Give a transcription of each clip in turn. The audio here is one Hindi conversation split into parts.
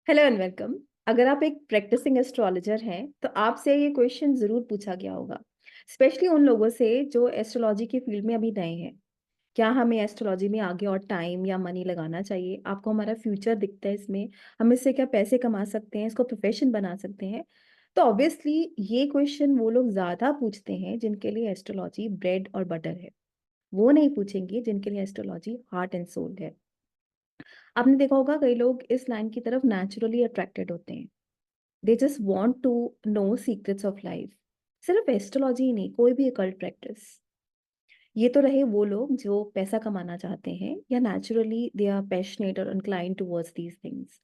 Hello and welcome. अगर आप एक प्रैक्टिसिंग एस्ट्रोलॉजर हैं तो आपसे ये क्वेश्चन ज़रूर पूछा गया होगा, स्पेशली उन लोगों से जो एस्ट्रोलॉजी की फील्ड में अभी नए हैं। क्या हमें एस्ट्रोलॉजी में आगे और टाइम या मनी लगाना चाहिए? आपको हमारा फ्यूचर दिखता है इसमें? हम इससे क्या पैसे कमा सकते हैं? इसको प्रोफेशन बना सकते हैं? तो ऑब्वियसली ये क्वेश्चन वो लोग ज़्यादा पूछते हैं जिनके लिए एस्ट्रोलॉजी ब्रेड और बटर है। वो नहीं पूछेंगे जिनके लिए एस्ट्रोलॉजी हार्ट एंड सोल है। आपने देखा होगा कई लोग इस लाइन की तरफ नेचुरली अट्रैक्टेड होते हैं। They just want to know secrets of life. सिर्फ एस्ट्रोलॉजी ही नहीं, कोई भी अकल्ट प्रैक्टिस। ये तो रहे वो लोग जो पैसा कमाना चाहते हैं या नेचुरली दे आर पैशनेट और incline towards these things.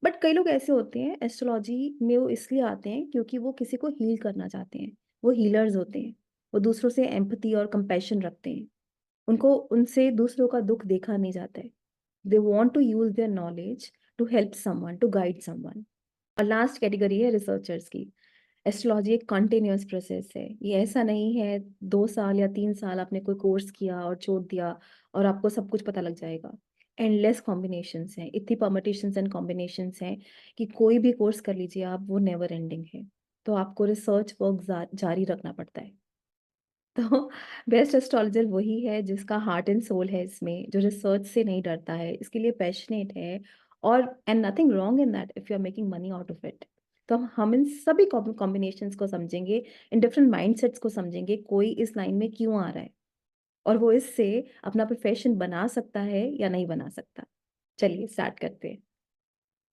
But कई लोग ऐसे होते हैं एस्ट्रोलॉजी में वो इसलिए आते हैं क्योंकि वो किसी को हील करना चाहते हैं। वो हीलर्स होते हैं। वो दूसरों से एम्पैथी और कंपैशन रखते हैं। उनको उनसे दूसरों का दुख देखा नहीं जाता है। They want to use their knowledge to help someone, to guide someone. और लास्ट कैटेगरी है रिसर्चर्स की। एस्ट्रोलॉजी एक कंटिन्यूअस प्रोसेस है। ये ऐसा नहीं है 2 साल या 3 साल आपने कोई कोर्स किया और छोड़ दिया और आपको सब कुछ पता लग जाएगा। एंडलेस कॉम्बिनेशंस हैं, इतनी परमिटेशंस एंड कॉम्बिनेशंस हैं कि कोई भी कोर्स कर लीजिए आप, वो नेवर एंडिंग है। तो आपको रिसर्च वर्क जारी रखना पड़ता है। तो बेस्ट एस्ट्रोलॉजर वही है जिसका हार्ट एंड सोल है इसमें, जो रिसर्च से नहीं डरता है, इसके लिए पैशनेट है। और and nothing wrong in that if you are making money out of it. तो हम इन सभी कॉम्बिनेशंस को समझेंगे, इन डिफरेंट माइंडसेट्स को समझेंगे, कोई इस लाइन में क्यों आ रहा है और वो इससे अपना प्रोफेशन बना सकता है या नहीं बना सकता। चलिए स्टार्ट करते हैं।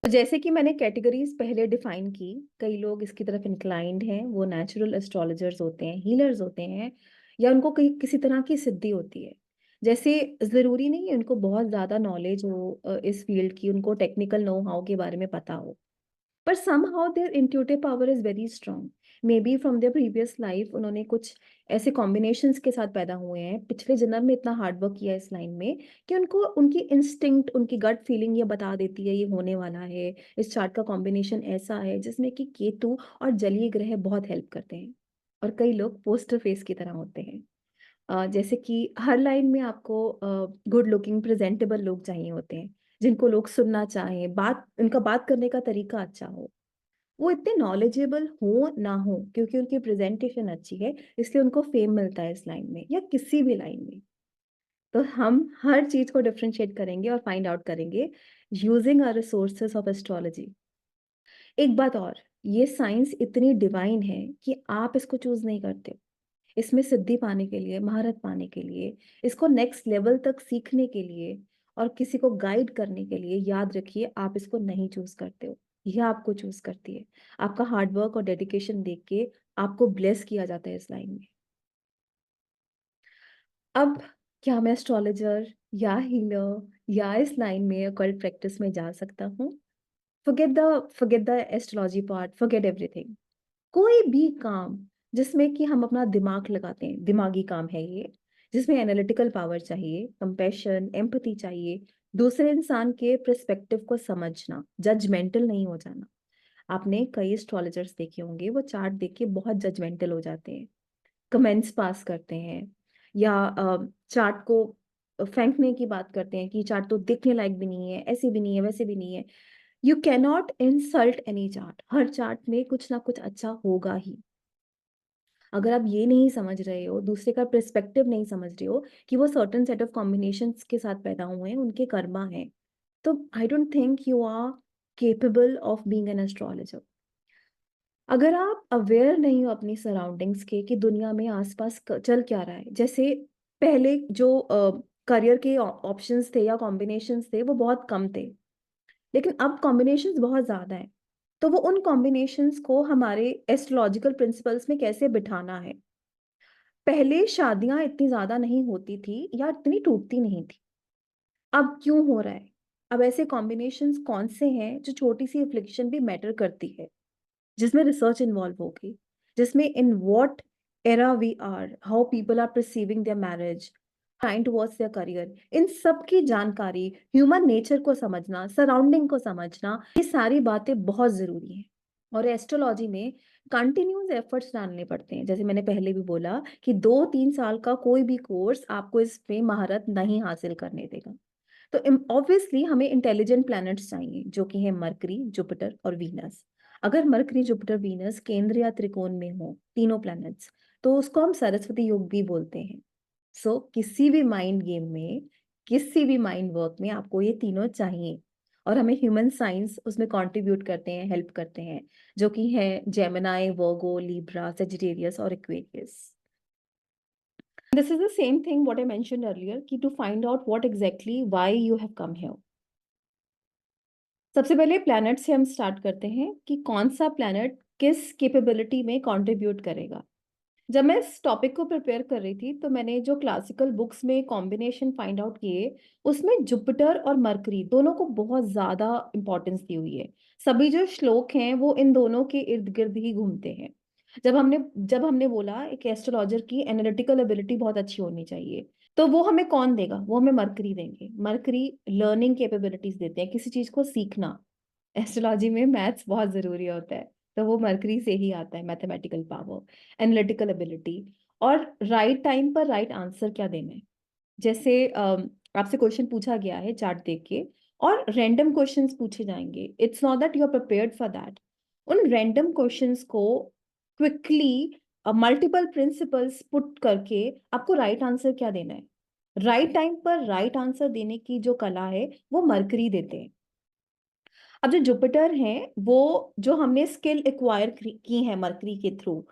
तो जैसे कि मैंने कैटेगरीज पहले डिफाइन की, कई लोग इसकी तरफ इंक्लाइंड हैं, वो नेचुरल एस्ट्रोलॉजर्स होते हैं, हीलर्स होते हैं, या उनको कहीं किसी तरह की सिद्धि होती है। जैसे ज़रूरी नहीं है उनको बहुत ज़्यादा नॉलेज हो इस फील्ड की, उनको टेक्निकल नो हाउ के बारे में पता हो। पर somehow their intuitive power is very strong. Maybe from their previous life उन्होंने कुछ ऐसे कॉम्बिनेशंस के साथ पैदा हुए हैं, पिछले जन्म में इतना हार्ड वर्क किया है इस लाइन में कि उनको उनकी इंस्टिंक्ट, उनकी गट फीलिंग ये बता देती है ये होने वाला है। इस चार्ट का कॉम्बिनेशन ऐसा है जिसमें कि केतु और जलीय ग्रह बहुत हेल्प करते हैं। और कई लोग पोस्टर फेस की तरह होते हैं। जैसे कि हर लाइन में आपको गुड लुकिंग प्रेजेंटेबल लोग चाहिए होते हैं, जिनको लोग सुनना चाहें, बात उनका बात करने का तरीका अच्छा हो। वो इतने नॉलेजेबल हो ना हो क्योंकि उनकी प्रेजेंटेशन अच्छी है, इसलिए उनको फेम मिलता है इस लाइन में या किसी भी लाइन में। तो हम हर चीज को डिफरेंशिएट करेंगे और फाइंड आउट करेंगे using our resources of astrology. एक बात और, ये साइंस इतनी डिवाइन है कि आप इसको चूज नहीं करते। इसमें सिद्धि पाने के लिए, महारत पाने के लिए, इसको नेक्स्ट लेवल तक सीखने के लिए और किसी को गाइड करने के लिए, याद रखिए आप इसको नहीं चूज करते हो, यह आपको चूज करती है। आपका हार्ड वर्क और डेडिकेशन देख के आपको ब्लेस किया जाता है इस लाइन में। अब क्या मैं एस्ट्रोलॉजर या हीलर या इस लाइन में ऑकल्ट प्रैक्टिस में जा सकता हूँ? Forget the astrology part, forget everything. कोई भी काम जिसमें कि हम अपना दिमाग लगाते हैं, दिमागी काम है ये, जिसमें एनालिटिकल पावर चाहिए, कंपैशन, एम्पैथी चाहिए, दूसरे इंसान के पर्सपेक्टिव को समझना, जजमेंटल नहीं हो जाना। आपने कई एस्ट्रोलॉजर्स देखे होंगे, वो चार्ट देख के बहुत जजमेंटल हो जाते हैं, कमेंट्स पास करते हैं, या चार्ट को फेंकने की बात करते हैं कि चार्ट तो देखने लायक भी नहीं है, ऐसे भी नहीं है, वैसे भी नहीं है। You cannot insult any chart. Her chart में कुछ ना कुछ अच्छा होगा ही। अगर आप ये नहीं समझ रहे हो, दूसरे का पर्सपेक्टिव नहीं समझ रहे हो कि वो सर्टेन सेट ऑफ कॉम्बिनेशंस के साथ पैदा हुए हैं, उनके कर्मा हैं, तो I don't think you are capable of being an astrologer. अगर आप अवेयर नहीं हो अपनी सराउंडिंग्स के कि दुनिया में आसपास चल क्या रहा है, जैसे पहले जो करियर के ऑप्शंस थे या कॉम्बिनेशंस थे वो बहुत कम थे, लेकिन अब कॉम्बिनेशंस बहुत ज्यादा हैं। तो वो उन कॉम्बिनेशंस को हमारे एस्ट्रोलॉजिकल प्रिंसिपल्स में कैसे बिठाना है। पहले शादियां इतनी ज्यादा नहीं होती थी या इतनी टूटती नहीं थी। अब क्यों हो रहा है? अब ऐसे कॉम्बिनेशंस कौन से हैं जो छोटी सी एफ्लिक्शन भी मैटर करती है, जिसमें रिसर्च इन्वॉल्व होगी, जिसमें in what era we are, how people are perceiving their marriage, trying towards their career, इन सब की जानकारी, ह्यूमन नेचर को समझना, सराउंडिंग को समझना, ये सारी बातें बहुत जरूरी हैं। और एस्ट्रोलॉजी में कंटिन्यूस एफर्ट्स डालने पड़ते हैं। जैसे मैंने पहले भी बोला कि 2-3 साल का कोई भी कोर्स आपको इसमें महारत नहीं हासिल करने देगा। तो ऑब्वियसली हमें इंटेलिजेंट प्लैनेट्स चाहिए जो कि है मरकरी, जुपिटर और वीनस। अगर मरकरी, जुपिटर, वीनस केंद्र या त्रिकोण में हो, तीनों प्लैनेट्स, तो उसको हम सरस्वती योग भी बोलते हैं। सो किसी भी माइंड गेम में, किसी भी माइंड वर्क में आपको ये तीनों चाहिए, और हमें ह्यूमन साइंस उसमें कंट्रीब्यूट करते हैं, हेल्प करते हैं, जो कि है जेमिनाई, वर्गो, लिब्रा, सेजिटेरियस और Aquarius. This is the same thing what I mentioned earlier, कि to find out what exactly why you have come here. सबसे पहले प्लैनेट से हम स्टार्ट करते हैं कि कौन सा प्लैनेट किस कैपेबिलिटी में कंट्रीब्यूट करेगा। जब मैं इस टॉपिक को प्रिपेयर कर रही थी तो मैंने जो क्लासिकल बुक्स में कॉम्बिनेशन फाइंड आउट किए, उसमें जुपिटर और मरकरी दोनों को बहुत ज्यादा इंपॉर्टेंस दी हुई है। सभी जो श्लोक हैं वो इन दोनों के इर्द गिर्द ही घूमते हैं। जब हमने बोला एक एस्ट्रोलॉजर की एनालिटिकल एबिलिटी बहुत अच्छी होनी चाहिए, तो वो हमें कौन देगा? वो हमें मरकरी देंगे। मरकरी लर्निंग कैपेबिलिटीज देते हैं, किसी चीज को सीखना। एस्ट्रोलॉजी में मैथ्स बहुत जरूरी होता है, तो वो मरकरी से ही आता है, मैथमेटिकल पावर, एनालिटिकल एबिलिटी, और राइट टाइम पर राइट आंसर क्या देना है। जैसे आपसे क्वेश्चन पूछा गया है चार्ट देख के, और रैंडम क्वेश्चंस पूछे जाएंगे, it's not that you are prepared for that. उन रैंडम क्वेश्चंस को क्विकली मल्टीपल प्रिंसिपल्स पुट करके आपको राइट आंसर क्या देना है, राइट टाइम पर राइट आंसर देने की जो कला है, वो मरकरी देते हैं। अब जो जुपिटर है, वो जो हमने स्किल एक्वायर की है मरकरी के थ्रू,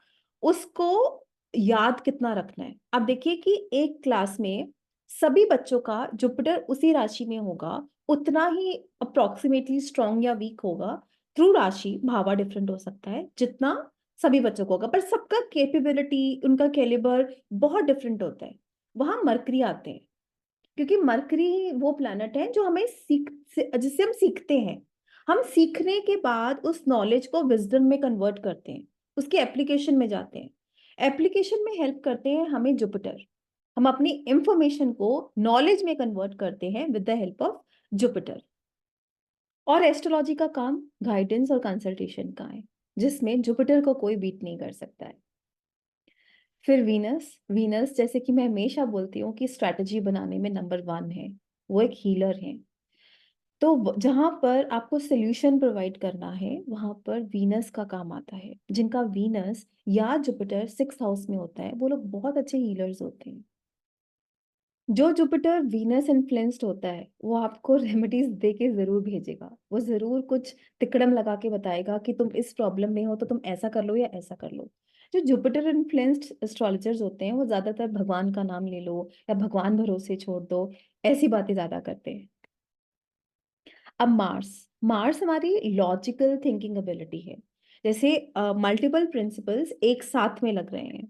उसको याद कितना रखना है। अब देखिए कि एक क्लास में सभी बच्चों का जुपिटर उसी राशि में होगा, उतना ही अप्रोक्सीमेटली स्ट्रॉन्ग या वीक होगा। थ्रू राशि भावा डिफरेंट हो सकता है जितना सभी बच्चों को होगा, पर सबका कैपेबिलिटी, उनका कैलिबर बहुत डिफरेंट होता है। वहां मरकरी आते हैं, क्योंकि मरकरी वो प्लैनेट है जो हमें जिससे हम सीखते हैं। हम सीखने के बाद उस नॉलेज को विजडम में कन्वर्ट करते हैं, उसके एप्लीकेशन में जाते हैं। एप्लीकेशन में हेल्प करते हैं हमें जुपिटर। हम अपनी इंफॉर्मेशन को नॉलेज में कन्वर्ट करते हैं with the help of Jupiter. और एस्ट्रोलॉजी का काम गाइडेंस और कंसल्टेशन का है, जिसमें जुपिटर को कोई बीट नहीं कर सकता है। फिर वीनस। वीनस जैसे कि मैं हमेशा बोलती हूँ कि स्ट्रैटेजी बनाने में नंबर 1 है। वो एक हीलर है। तो जहां पर आपको सोल्यूशन प्रोवाइड करना है, वहां पर वीनस का काम आता है। जिनका वीनस या जुपिटर 6th हाउस में होता है, वो लोग बहुत अच्छे हीलर्स होते हैं। जो जुपिटर वीनस इन्फ्लुएंस्ड होता है, वो आपको रेमेडीज दे के जरूर भेजेगा। वो जरूर कुछ तिकड़म लगा के बताएगा कि तुम इस प्रॉब्लम में हो तो तुम ऐसा कर लो या ऐसा कर लो। जो जुपिटर इन्फ्लुएंस्ड एस्ट्रोलॉजर्स होते हैं, वो ज्यादातर भगवान का नाम ले लो या भगवान भरोसे छोड़ दो, ऐसी बातें ज्यादा करते हैं। अब मार्स। मार्स हमारी लॉजिकल थिंकिंग एबिलिटी है। जैसे मल्टीपल प्रिंसिपल्स एक साथ में लग रहे हैं,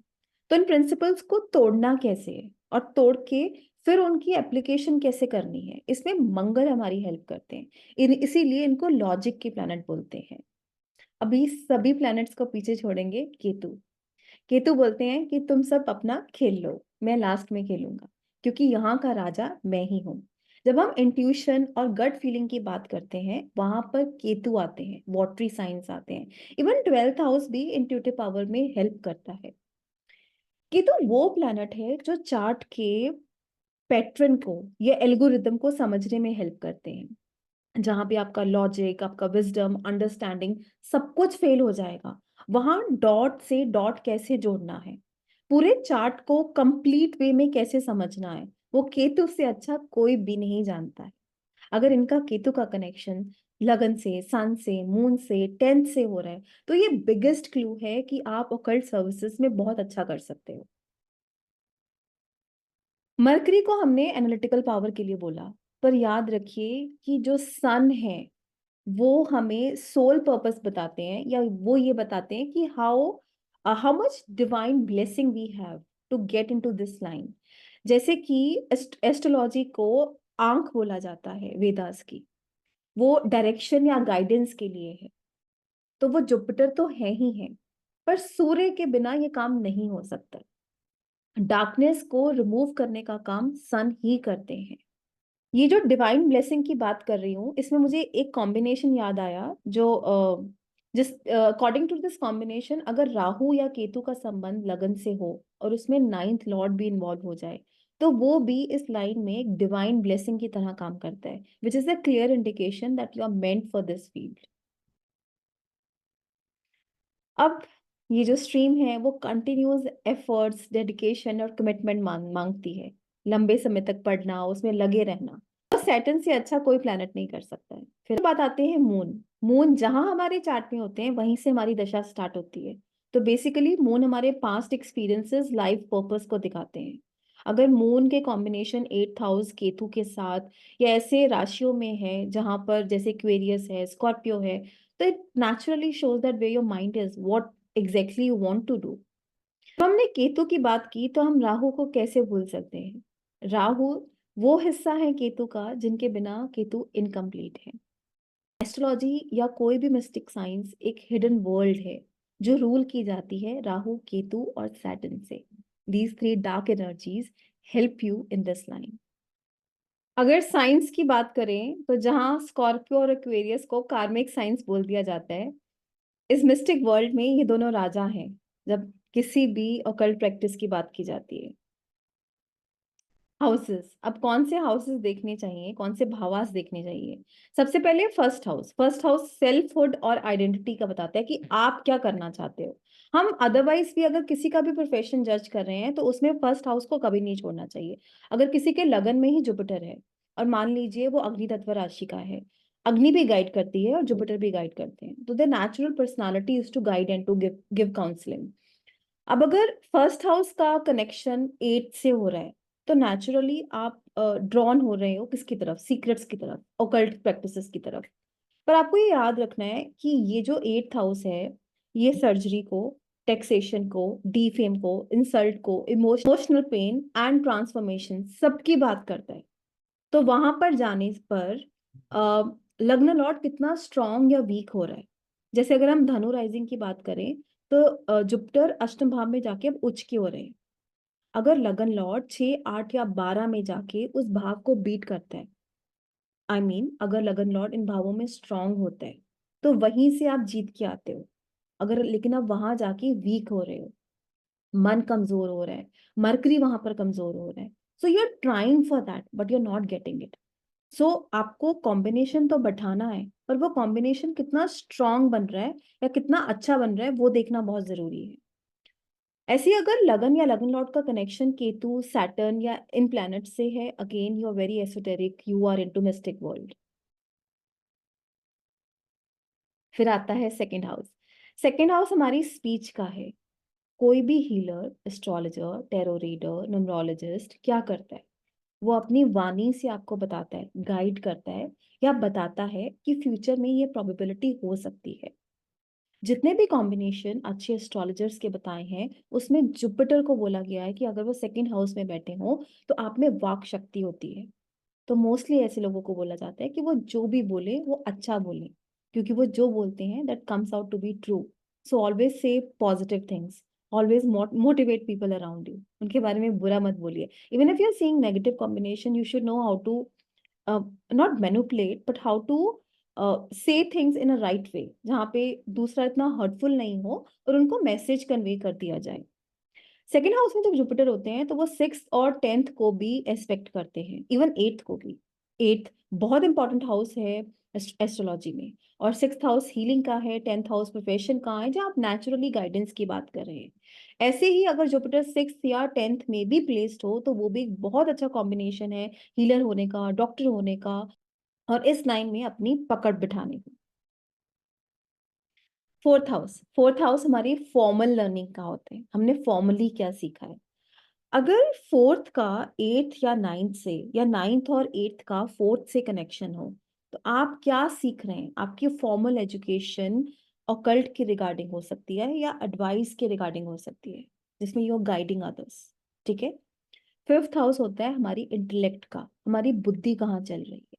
तो इन प्रिंसिपल्स को तोड़ना कैसे है, और तोड़ के फिर उनकी एप्लीकेशन कैसे करनी है, इसमें मंगल हमारी हेल्प करते हैं। इसीलिए इनको लॉजिक के प्लैनेट बोलते हैं। अभी सभी प्लैनेट्स को पीछे छोड़ेंगे केतु। केतु बोलते हैं कि तुम सब अपना खेल लो, मैं लास्ट में खेलूंगा, क्योंकि यहाँ का राजा मैं ही हूँ। जब हम इंट्यूशन और गट फीलिंग की बात करते हैं, वहां पर केतु आते हैं, वॉटरी साइंस आते हैं। इवन 12th हाउस भी इंट्यूटिव पावर में हेल्प करता है। केतु वो प्लैनेट है जो चार्ट के पैटर्न को या एल्गोरिदम को समझने में हेल्प करते हैं। जहां भी आपका लॉजिक, आपका विजडम, अंडरस्टैंडिंग सब कुछ फेल हो जाएगा, वहां डॉट से डॉट कैसे जोड़ना है, पूरे चार्ट को कंप्लीट वे में कैसे समझना है, वो केतु से अच्छा कोई भी नहीं जानता है। अगर इनका केतु का कनेक्शन लगन से, सन से, मून से, 10th से हो रहा है, तो ये बिगेस्ट क्लू है कि आप ऑकल्ट सर्विसेज में बहुत अच्छा कर सकते हो। मरकरी को हमने एनालिटिकल पावर के लिए बोला, पर याद रखिए कि जो सन है, वो हमें सोल पर्पस बताते हैं, या वो ये बताते हैं कि how much divine blessing we have to get into this line. जैसे कि एस्ट्रोलॉजी को आंख बोला जाता है वेदास की, वो डायरेक्शन या गाइडेंस के लिए है। तो वो जुपिटर तो है ही है, पर सूर्य के बिना ये काम नहीं हो सकता। डार्कनेस को रिमूव करने का काम सन ही करते हैं। ये जो डिवाइन ब्लेसिंग की बात कर रही हूँ, इसमें मुझे एक कॉम्बिनेशन याद आया, जो जिस अकॉर्डिंग टू दिस कॉम्बिनेशन, अगर राहु या केतु का संबंध लगन से हो और उसमें 9th लॉर्ड भी इन्वॉल्व हो जाए, तो वो भी इस लाइन में एक डिवाइन ब्लेसिंग की तरह काम करता है, which is a clear indication that you are meant for this field. अब ये जो स्ट्रीम है वो कंटिन्यूस एफर्ट्स, डेडिकेशन और कमिटमेंट मांगती है। लंबे समय तक पढ़ना, उसमें लगे रहना। तो सैटर्न से अच्छा कोई प्लैनेट नहीं कर सकता है। फिर बात आते हैं मून। मून जहां हमारे चार्ट में होते हैं वहीं से हमारी दशा स्टार्ट होती है। तो बेसिकली मून हमारे पास्ट एक्सपीरियंसेस, लाइफ पर्पस को दिखाते हैं। अगर मून के कॉम्बिनेशन 8th हाउस केतु के साथ या ऐसे राशियों में है जहां पर जैसे क्वेरियस है, स्कॉर्पियो है, तो it naturally shows that way your mind is what exactly you want to do. तो हमने केतु की बात की, तो हम राहु को कैसे भूल सकते हैं? राहु वो हिस्सा है केतु का जिनके बिना केतु इनकम्प्लीट है। एस्ट्रोलॉजी या कोई भी मिस्टिक साइंस एक हिडन वर्ल्ड है जो रूल की जाती है राहु, केतु और सैटर्न से। These three dark energies help you in this line. अगर साइंस की बात करें तो जहां स्कॉर्पियो और एक्वेरियस को कार्मिक साइंस बोल दिया जाता है, इस मिस्टिक वर्ल्ड में ये दोनों राजा हैं जब किसी भी ऑकल्ट प्रैक्टिस की बात की जाती है। हाउसेस, अब कौन से हाउसेस देखने चाहिए, कौन से भावास देखने चाहिए? सबसे पहले first house. First house selfhood और आइडेंटिटी का बताता है कि आप क्या करना चाहते हो। हम अदरवाइज भी अगर किसी का भी प्रोफेशन जज कर रहे हैं तो उसमें फर्स्ट हाउस को कभी नहीं छोड़ना चाहिए। अगर किसी के लगन में ही जुपिटर है और मान लीजिए वो अग्नि तत्व राशि का है, अग्नि भी गाइड करती है और जुपिटर भी गाइड करते हैं, तो the natural personality is to guide and to give counselling. अब अगर फर्स्ट हाउस का कनेक्शन 8 से हो रहा है तो नेचुरली आप ड्रॉन हो रहे हो किसकी तरफ? सीक्रेट्स की तरफ, ओकल्ट प्रैक्टिसेस की तरफ। पर आपको ये याद रखना है कि ये जो 8th हाउस है, ये सर्जरी को, टैक्सेशन को, डीफेम को, इंसल्ट को, इमोशनल पेन एंड ट्रांसफॉर्मेशन सबकी बात करता है। तो वहां पर जाने पर अ, लग्न लॉर्ड कितना स्ट्रांग या वीक हो रहा है। जैसे अगर हम धनु राइजिंग की बात करें तो जुपिटर अष्टम भाव में जाके अब उच्च की हो रहे हैं। अगर लगन लॉर्ड 6, 8 या 12 में जाके उस भाव को बीट करता है, अगर लगन लॉर्ड इन भावों में स्ट्रांग होता है, तो वहीं से आप जीत के आते हो। अगर लेकिन आप वहां जाके वीक हो रहे हो, मन कमजोर हो रहा है, मरकरी वहां पर कमजोर हो रहा है, so you are trying for that but you are not getting it. So आपको कॉम्बिनेशन तो बैठाना है, पर वो कॉम्बिनेशन कितना स्ट्रांग बन रहा है या कितना अच्छा बन रहा है वो देखना बहुत जरूरी है। ऐसे अगर लगन या लगन लॉर्ड का कनेक्शन केतु, सैटर्न या इन प्लैनेट से है, again you are very esoteric, you are into mystic world. फिर आता है सेकंड हाउस। सेकंड हाउस हमारी स्पीच का है। कोई भी healer, astrologer, tarot reader, numerologist क्या करता है? वो अपनी वाणी से आपको बताता है, गाइड करता है या बताता है कि फ्यूचर में ये प्रोबेबिलिटी हो सकती है। जितने भी कॉम्बिनेशन अच्छे एस्ट्रोलॉजर्स के बताए हैं उसमें जुपिटर को बोला गया है कि अगर वो सेकंड हाउस में बैठे हो तो आप में वाक शक्ति होती है। तो मोस्टली ऐसे लोगों को बोला जाता है कि वो जो भी बोले वो अच्छा बोले, क्योंकि वो जो बोलते हैं that comes out to be true. So always say positive things, always motivate people around you. उनके बारे में बुरा मत बोलिए। Even if you are seeing negative combination, you should know how to not manipulate but how to say things in a right way, जहाँ पे दूसरा इतना हर्टफुल नहीं हो और उनको मैसेज कन्वे कर दिया जाए। सेकेंड हाउस में जब जुपिटर होते हैं तो वो 6th और 10th को भी एस्पेक्ट करते हैं, इवन 8th को भी। 8th बहुत इंपॉर्टेंट हाउस है एस्ट्रोलॉजी में, और 6th हाउस हीलिंग का है, 10th हाउस प्रोफेशन का है, जहाँ आप नेचुरली गाइडेंस की बात कर रहे हैं। ऐसे ही अगर जुपिटर 6th या 10th में भी प्लेस्ड हो तो वो भी एक बहुत अच्छा कॉम्बिनेशन है हीलर होने का, डॉक्टर होने का और इस लाइन में अपनी पकड़ बिठाने की। फोर्थ हाउस हमारी फॉर्मल लर्निंग का होते हैं, हमने फॉर्मली क्या सीखा है। अगर फोर्थ का 8th या 9th से, या 9th और 8th का फोर्थ से कनेक्शन हो, तो आप क्या सीख रहे हैं? आपकी फॉर्मल एजुकेशन ऑकल्ट के रिगार्डिंग हो सकती है या एडवाइस के रिगार्डिंग हो सकती है, जिसमें यू आर गाइडिंग अदर्स। ठीक है। फिफ्थ हाउस होता है हमारी इंटेलेक्ट का, हमारी बुद्धि कहाँ चल रही है।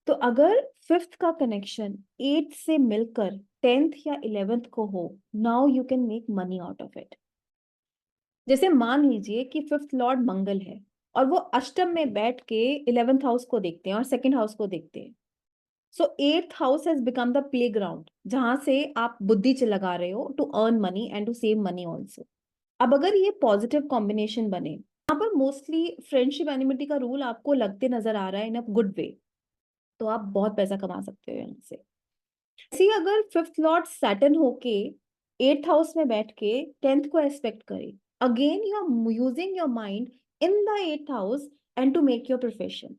तो अगर फिफ्थ का कनेक्शन 8th से मिलकर 10th या 11th को हो, now you can make money out of it. जैसे मान लीजिए कि फिफ्थ लॉर्ड मंगल है और वो अष्टम में बैठ के 11th हाउस को देखते हैं और सेकंड हाउस को देखते हैं। So 8th house has become the play ground जहां से आप बुद्धि लगा रहे हो to earn money and to save money also. अब अगर ये पॉजिटिव कॉम्बिनेशन बने यहाँ पर मोस्टली फ्रेंडशिप एनिमिटी का रूल आपको लगते नजर आ रहा है इन अ गुड वे, तो आप बहुत पैसा कमा सकते हो यहाँ से। सी अगर फिफ्थ लॉर्ड सैटर्न होके एट्थ हाउस में बैठ के टेंथ को एस्पेक्ट करे, again you are using your mind in the eighth house and to make your profession.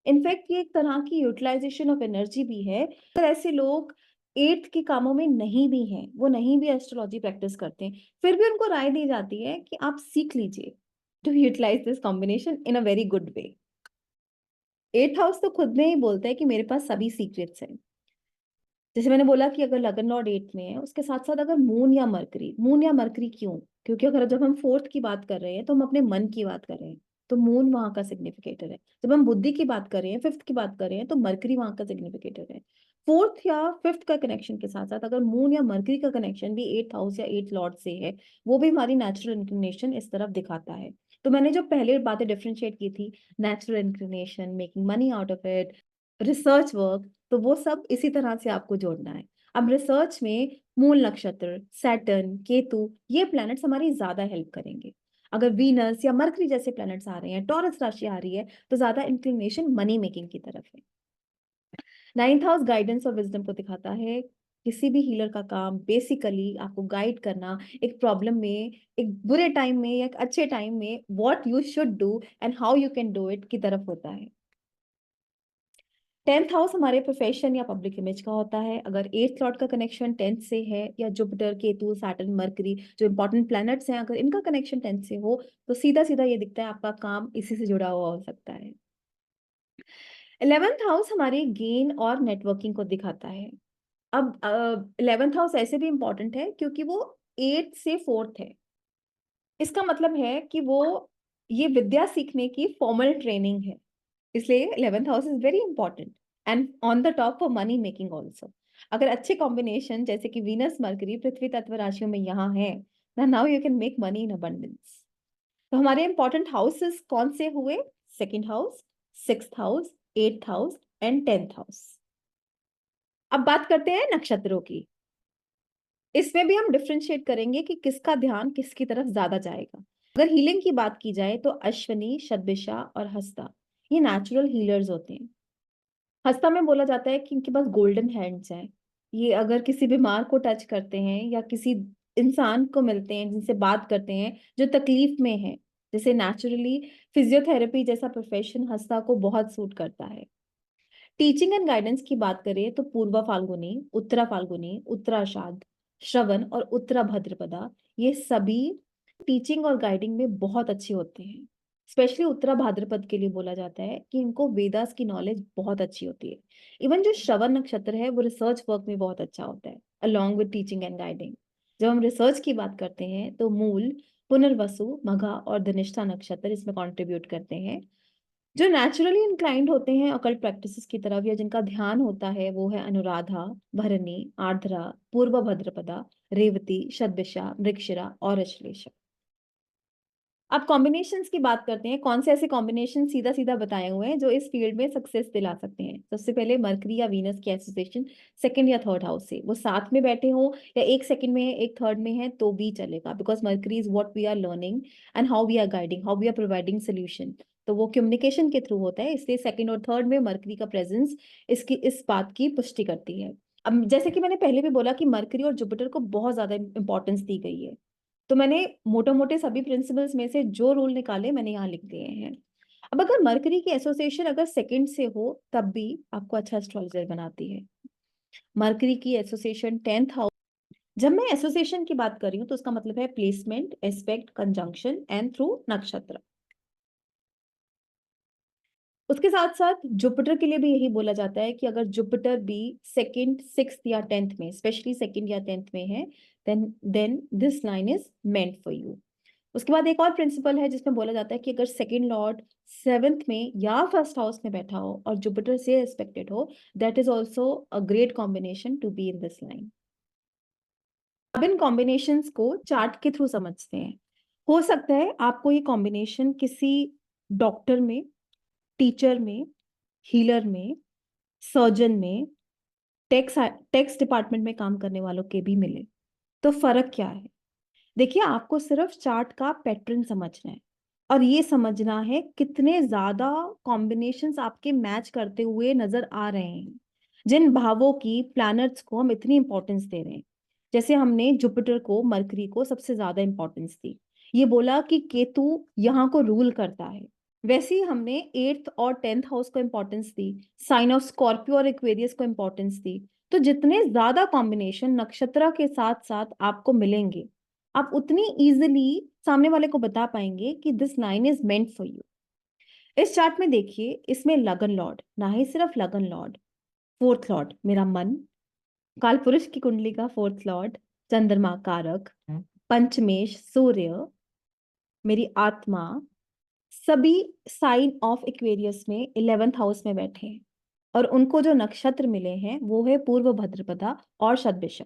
In fact ये एक तरह की यूटिलाइजेशन ऑफ एनर्जी भी है। अगर ऐसे लोग एट्थ के कामों में नहीं भी हैं, वो नहीं भी एस्ट्रोलॉजी प्रैक्टिस करते हैं, फिर भी उनको राय दी जाती है कि आप सीख लीजिए to utilise this combination in a very good way. Eighth house तो खुद में ही बोलता है कि मेरे पास सभी सीक्रेट्स हैं। जैसे मैंने बोला कि अगर लगन लॉर्ड एट में है, उसके साथ साथ अगर मून या मरकरी क्यों, क्योंकि अगर जब हम फोर्थ की बात कर रहे हैं तो हम अपने मन की बात कर रहे हैं, तो मून वहां का सिग्निफिकेटर है। जब हम बुद्धि की बात कर रहे हैं, फिफ्थ की बात कर रहे हैं, तो मरकरी वहां का सिग्निफिकेटर है। फोर्थ या फिफ्थ का कनेक्शन के साथ साथ अगर मून या मरकरी का कनेक्शन भी एट्थ हाउस या एट्थ लॉर्ड से है, वो भी हमारी नेचुरल इंक्लिनेशन इस तरफ दिखाता है। तो मैंने जो पहले बातें डिफ्रेंशिएट की थी, natural inclination, making money out of it, research work, तो वो सब इसी तरह से आपको जोड़ना है। अब रिसर्च में मूल नक्षत्र, सैटर्न, केतु, ये प्लैनेट्स हमारी ज्यादा हेल्प करेंगे। अगर वीनस या मरकरी जैसे प्लैनेट्स आ रहे हैं, टॉरस राशि आ रही है, तो ज्यादा इंक्लिनेशन मनी मेकिंग की तरफ है। नाइन्थ हाउस गाइडेंस और विजडम को दिखाता है। किसी भी हीलर का काम बेसिकली आपको गाइड करना, एक प्रॉब्लम में, एक बुरे टाइम में या एक अच्छे टाइम में, what you should do and how you can do it की तरफ होता है। टेंथ हाउस हमारे प्रोफेशन या पब्लिक इमेज का होता है। अगर एट्थ लॉर्ड का कनेक्शन टेंथ से है, या जुपिटर, केतु, सैटर्न, मरकरी, जो इंपॉर्टेंट प्लैनेट्स हैं, अगर इनका कनेक्शन टेंथ से हो, तो सीधा सीधा ये दिखता है आपका काम इसी से जुड़ा हुआ हो सकता है। 11th हाउस हमारे गेन और नेटवर्किंग को दिखाता है। अब 11th हाउस ऐसे भी इंपॉर्टेंट है क्योंकि वो एट्थ से फोर्थ है। इसका मतलब है कि वो ये विद्या सीखने की फॉर्मल ट्रेनिंग है, इसलिए 11th house is very important and on the top for money making also. अगर अच्छे कॉम्बिनेशन जैसे कि वीनस मरकरी पृथ्वी तत्व राशियों में यहाँ है, now you can make money in abundance. तो हमारे इंपॉर्टेंट हाउसेस कौन से हुए? Second house, sixth house, eighth house and tenth house. अब बात करते हैं नक्षत्रों की। इसमें भी हम डिफ्रेंशिएट करेंगे कि किसका ध्यान किसकी तरफ ज्यादा जाएगा। अगर हीलिंग की बात की जाए तो अश्विनी, शतभिषा और हस्ता ये नेचुरल हीलर्स होते हैं। हस्ता में बोला जाता है कि इनके पास गोल्डन हैंड्स हैं। ये अगर किसी बीमार को टच करते हैं या किसी इंसान को मिलते हैं, जिनसे बात करते हैं जो तकलीफ में है, जैसे नेचुरली फिजियोथेरेपी जैसा प्रोफेशन हस्ता को बहुत सूट करता है। टीचिंग एंड गाइडेंस की बात करें तो पूर्वा फाल्गुनी, उत्तराषाढ़, श्रवण और उत्तरा भाद्रपदा, ये सभी टीचिंग और गाइडिंग में बहुत अच्छे होते हैं। स्पेशली उत्तरा भाद्रपद के लिए बोला जाता है कि इनको वेदास की नॉलेज बहुत अच्छी होती है। इवन जो श्रवण नक्षत्र है वो रिसर्च वर्क में बहुत अच्छा होता है along with teaching and guiding. जब हम रिसर्च की बात करते हैं तो मूल, पुनर्वसु, मघा और धनिष्ठा नक्षत्र इसमें कंट्रीब्यूट करते हैं। जो नेचुरली इंक्लाइंड होते हैं अकल्ट प्रैक्टिसेस की तरफ या जिनका ध्यान होता है, वो है अनुराधा, भरणी, आर्द्रा, पूर्व भद्रपदा, रेवती, शतभिषा, मृगशिरा और अश्लेषा। अब कॉम्बिनेशंस की बात करते हैं, कौन से ऐसे कॉम्बिनेशन सीधा सीधा बताए हुए हैं जो इस फील्ड में सक्सेस दिला सकते हैं। सबसे पहले मरकरी या वीनस की एसोसिएशन सेकंड या थर्ड हाउस से, वो साथ में बैठे हो या एक सेकंड में है एक थर्ड में है तो भी चलेगा, because Mercury is what we are learning and how we are guiding, how we are providing solution. तो वो कम्युनिकेशन के थ्रू होता है, इसलिए सेकंड और थर्ड में मरकरी का प्रेजेंस इसकी इस बात की पुष्टि करती है। अब जैसे कि मैंने पहले भी बोला कि मरकरी और जुपिटर को बहुत ज्यादा इंपॉर्टेंस दी गई है, तो मैंने मोटे मोटे सभी प्रिंसिपल्स में से जो रूल निकाले मैंने यहाँ लिख दिए हैं। अब अगर मरकरी की एसोसिएशन अगर सेकंड से हो तब भी आपको अच्छा एस्ट्रोलॉजर बनाती है। मरकरी की एसोसिएशन टेंथ हाउस, जब मैं एसोसिएशन की बात कर रही हूँ तो उसका मतलब है placement, aspect, conjunction and through नक्षत्र। उसके साथ साथ जुपिटर के लिए भी यही बोला जाता है कि अगर जुपिटर भी सेकंड, सिक्स्थ या टेंथ में, स्पेशली सेकंड या टेंथ में है, then this line is meant for you. उसके बाद एक और प्रिंसिपल है जिसमें बोला जाता है कि अगर सेकंड लॉर्ड सेवेंथ में या फर्स्ट हाउस में बैठा हो और जुपिटर से एस्पेक्टेड हो, that is also a great combination to be in this line. अब इन कॉम्बिनेशंस को चार्ट के थ्रू समझते हैं। हो सकता है आपको ये कॉम्बिनेशन किसी डॉक्टर में, टीचर में, हीलर में, सर्जन में, टैक्स डिपार्टमेंट में काम करने वालों के भी मिले। तो फर्क क्या है? देखिए, आपको सिर्फ चार्ट का पैटर्न समझना है। और ये समझना है कितने ज्यादा कॉम्बिनेशंस आपके मैच करते हुए नजर आ रहे हैं, जिन भावों की प्लैनेट्स को हम इतनी इंपॉर्टेंस दे रहे हैं। जैसे हमने जुपिटर को, मरकरी को सबसे ज्यादा इंपॉर्टेंस दी, ये बोला कि केतु यहाँ को रूल करता है। वैसे ही हमने 8th और 10th हाउस को इंपॉर्टेंस दी, साइन ऑफ स्कॉर्पियो और एक्वेरियस को इंपॉर्टेंस दी। तो जितने ज्यादा कॉम्बिनेशन नक्षत्र के साथ साथ आपको मिलेंगे, आप उतनी इजीली सामने वाले को बता पाएंगे कि this line is meant for you. इस चार्ट में देखिए, इसमें लगन लॉर्ड ना ही सिर्फ लगन लॉर्ड, फोर्थ लॉर्ड मेरा मन, काल पुरुष की कुंडली का फोर्थ लॉर्ड चंद्रमा कारक, पंचमेश सूर्य, मेरी आत्मा, सभी साइन ऑफ एक्वेरियस में 11th हाउस में बैठे हैं। और उनको जो नक्षत्र मिले हैं वो है पूर्व भद्रपदा और शतभिषा।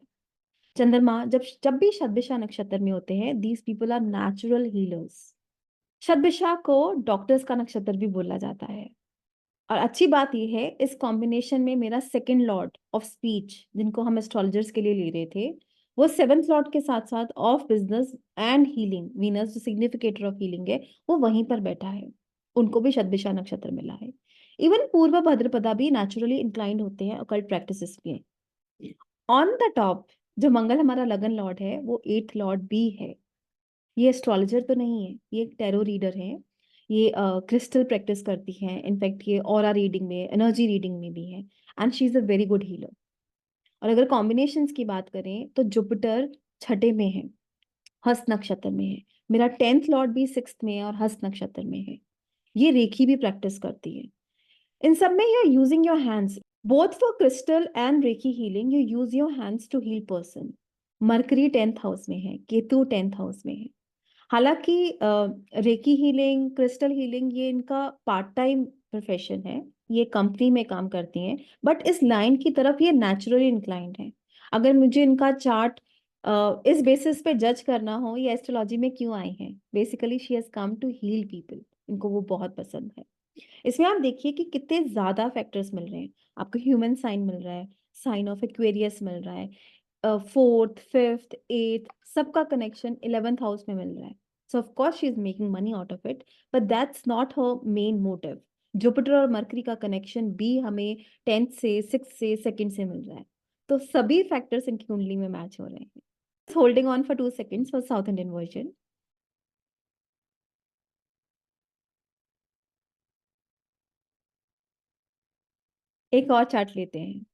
चंद्रमा जब जब भी शतभिषा नक्षत्र में होते हैं, these people are natural healers. Shatabhisha को डॉक्टर्स का नक्षत्र भी बोला जाता है। और अच्छी बात यह है, इस कॉम्बिनेशन में मेरा सेकंड लॉर्ड ऑफ स्पीच, जिनको हम एस्ट्रोलॉजर्स के लिए ले रहे थे, वो 7th लॉर्ड के साथ साथ of business and healing, Venus जो सिग्निफिकेटर ऑफ हीलिंग है, वो वहीं पर बैठा है। उनको भी शतभिषा नक्षत्र मिला है। इवन पूर्व भद्रपदा भी नेचुरली इंक्लाइंड होते हैं अकल्ट प्रैक्टिसेस में। ऑन द टॉप जो मंगल हमारा लगन लॉर्ड है, वो 8th लॉर्ड भी है। ये एस्ट्रोलॉजर तो नहीं है, ये एक टैरो रीडर है। ये क्रिस्टल प्रैक्टिस करती है, इनफैक्ट ये ऑरा रीडिंग में, एनर्जी रीडिंग में भी है। And she is a very good healer. और अगर कॉम्बिनेशंस की बात करें तो जुपिटर छठे में है, हस्त नक्षत्र में है। मेरा 10th लॉर्ड भी 6th में है और हस्त नक्षत्र में है। ये रेखी भी प्रैक्टिस करती है। इन सब में you are using your hands, both for crystal and reiki healing you use your hands to heal person. Mercury 10th house में है, केतु 10th हाउस में है। हालांकि रेकी हीलिंग, क्रिस्टल हीलिंग, ये इनका पार्ट टाइम प्रोफेशन है, ये कंपनी में काम करती हैं, बट इस लाइन की तरफ ये नेचुरली इंक्लाइंड है। अगर मुझे इनका चार्ट इस बेसिस पे जज करना हो ये एस्ट्रोलॉजी में क्यों आई हैं, basically she has come to heal people, इनको वो बहुत पसंद है। इसमें आप देखिए कि कितने ज्यादा फैक्टर्स मिल रहे हैं। आपको ह्यूमन साइन मिल रहा है, साइन ऑफ एक्वेरियस मिल रहा है, 4th 5th 8th सबका कनेक्शन 11th हाउस में मिल रहा है। सो of course she is making money out of it, but that's not her main motive. Jupiter और मरकरी का कनेक्शन भी हमें 10th से 6th से 2nd से मिल रहा है। तो सभी फैक्टर्स इनकी कुंडली में मैच हो रहे हैं। Holding on for 2 seconds for south Indian version. एक और चार्ट लेते हैं।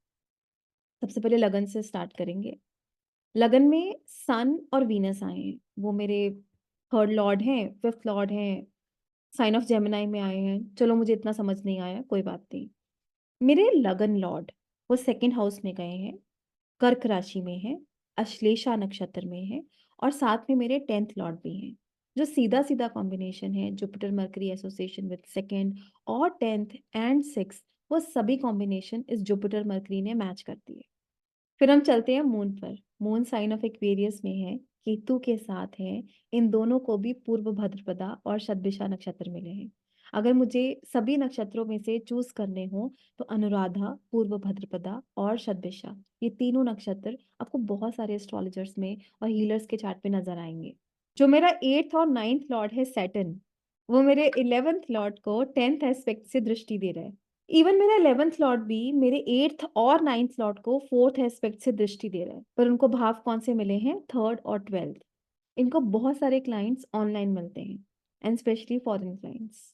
सबसे पहले लगन से स्टार्ट करेंगे। लगन में सन और वीनस आए हैं, वो मेरे 3rd लॉर्ड हैं, 5th लॉर्ड हैं, साइन ऑफ जेमिनाई में आए हैं। चलो मुझे इतना समझ नहीं आया, कोई बात नहीं। मेरे लगन लॉर्ड वो 2nd हाउस में गए हैं, कर्क राशि में है, अश्लेषा नक्षत्र में है, और साथ में मेरे 10th लॉर्ड भी हैं। जो सीधा सीधा कॉम्बिनेशन है, Jupiter mercury association with 2nd और 10th एंड 6th, वो सभी कॉम्बिनेशन इस जुपिटर मरकरी ने मैच करती है। फिर हम चलते हैं मून पर। मून साइन ऑफ एक्वेरियस में है, केतु के साथ है। इन दोनों को भी पूर्व भद्रपदा और शतभिषा नक्षत्र मिले हैं। अगर मुझे सभी नक्षत्रों में से चूज करने हो तो अनुराधा, पूर्व भद्रपदा और शतभिषा, ये तीनों नक्षत्र आपको बहुत सारे एस्ट्रोलॉजर्स में और हीलर्स के चार्ट पे नजर आएंगे। जो मेरा 8th और 9th लॉर्ड है सैटर्न, वो मेरे 11th लॉर्ड को 10th एस्पेक्ट से दृष्टि दे रहा है। इवन मेरा 11th लॉर्ड भी मेरे 8th और 9th लॉर्ड को 4th एस्पेक्ट से दृष्टि दे रहा है। पर उनको भाव कौन से मिले हैं? 3rd और 12th। इनको बहुत सारे क्लाइंट्स ऑनलाइन मिलते हैं, and specially foreign clients.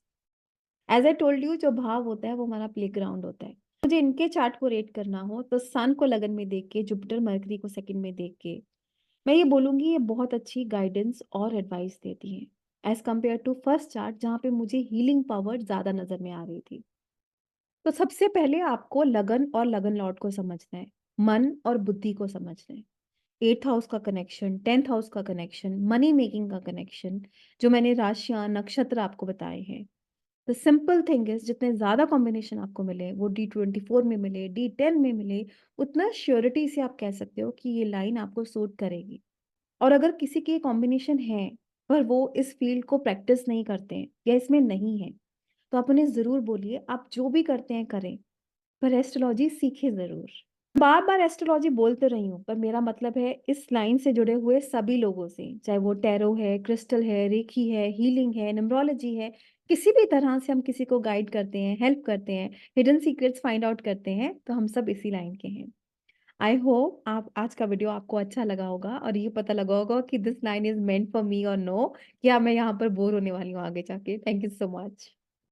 As I told you, जो भाव होता है वो हमारा प्ले ग्राउंड होता है। मुझे इनके चार्ट को रेट करना हो तो सन को लगन में देख के, जुपिटर मरकरी को सेकंड में देख के, मैं ये बोलूंगी ये बहुत अच्छी गाइडेंस और एडवाइस देती हैं as compare to first chart, जहाँ पे मुझे हीलिंग पावर ज्यादा नजर में आ रही थी। तो सबसे पहले आपको लगन और लगन लॉर्ड को समझना है, मन और बुद्धि को समझना है। 8th हाउस का कनेक्शन, 10th हाउस का कनेक्शन, मनी मेकिंग का कनेक्शन, जो मैंने राशियां नक्षत्र आपको बताए हैं। द सिंपल थिंग इज, जितने ज्यादा कॉम्बिनेशन आपको मिले, वो D24 में मिले, D10 में मिले, उतना श्योरिटी से आप कह सकते हो कि ये लाइन आपको सूट करेगी। और अगर किसी के कॉम्बिनेशन है पर वो इस फील्ड को प्रैक्टिस नहीं करते हैं या इसमें नहीं है, तो आप उन्हें जरूर बोलिए आप जो भी करते हैं करें, पर एस्ट्रोलॉजी सीखे जरूर। बार-बार एस्ट्रोलॉजी बोल तो रही हूँ, पर मेरा मतलब है इस लाइन से जुड़े हुए सभी लोगों से, चाहे वो टैरो है, क्रिस्टल है, रेकी है, हीलिंग है, न्यूमरोलॉजी है, किसी भी तरह से हम किसी को गाइड करते हैं, हेल्प करते हैं, हिडन सीक्रेट्स फाइंड आउट करते हैं, तो हम सब इसी लाइन के हैं। आई होप आप आज का वीडियो आपको अच्छा लगा होगा और ये पता लगा होगा कि this line is meant for me और नो, या मैं यहाँ पर बोर होने वाली हूँ आगे जाके। Thank you so much.